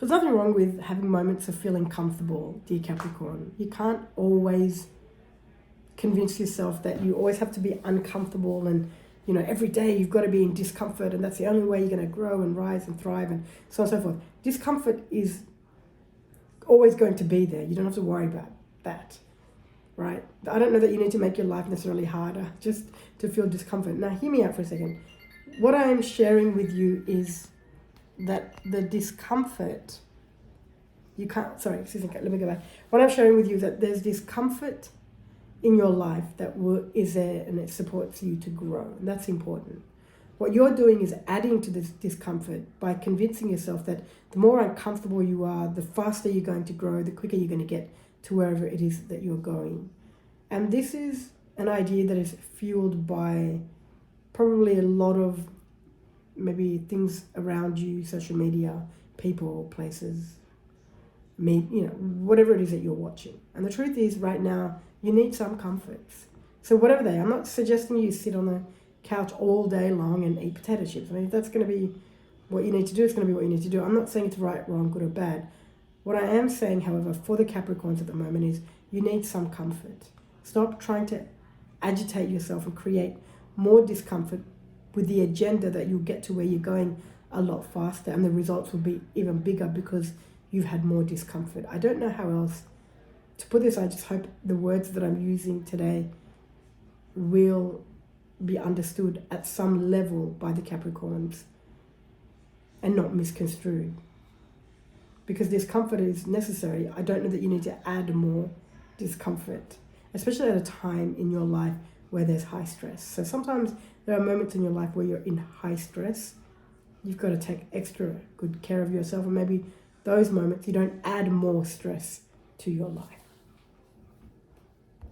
There's nothing wrong with having moments of feeling comfortable, dear Capricorn. You can't always convince yourself that you always have to be uncomfortable and, you know, every day you've got to be in discomfort and that's the only way you're going to grow and rise and thrive and so on and so forth. Discomfort is always going to be there. You don't have to worry about that, right? I don't know that you need to make your life necessarily harder just to feel discomfort. Now, hear me out for a second. What I am sharing with you is that the discomfort, let me go back. What I'm sharing with you is that there's discomfort in your life that is there and it supports you to grow. And that's important. What you're doing is adding to this discomfort by convincing yourself that the more uncomfortable you are, the faster you're going to grow, the quicker you're going to get to wherever it is that you're going. And this is an idea that is fueled by probably a lot of maybe things around you, social media, people, places, whatever it is that you're watching. And the truth is right now, you need some comforts. So whatever they are, I'm not suggesting you sit on the couch all day long and eat potato chips. I mean, if that's going to be what you need to do, it's going to be what you need to do. I'm not saying it's right, wrong, good or bad. What I am saying, however, for the Capricorns at the moment is you need some comfort. Stop trying to agitate yourself and create more discomfort with the agenda that you'll get to where you're going a lot faster and the results will be even bigger because you've had more discomfort. I don't know how else to put this. I just hope the words that I'm using today will be understood at some level by the Capricorns and not misconstrued. Because discomfort is necessary. I don't know that you need to add more discomfort, especially at a time in your life where there's high stress. So sometimes there are moments in your life where you're in high stress. You've got to take extra good care of yourself, and maybe those moments you don't add more stress to your life.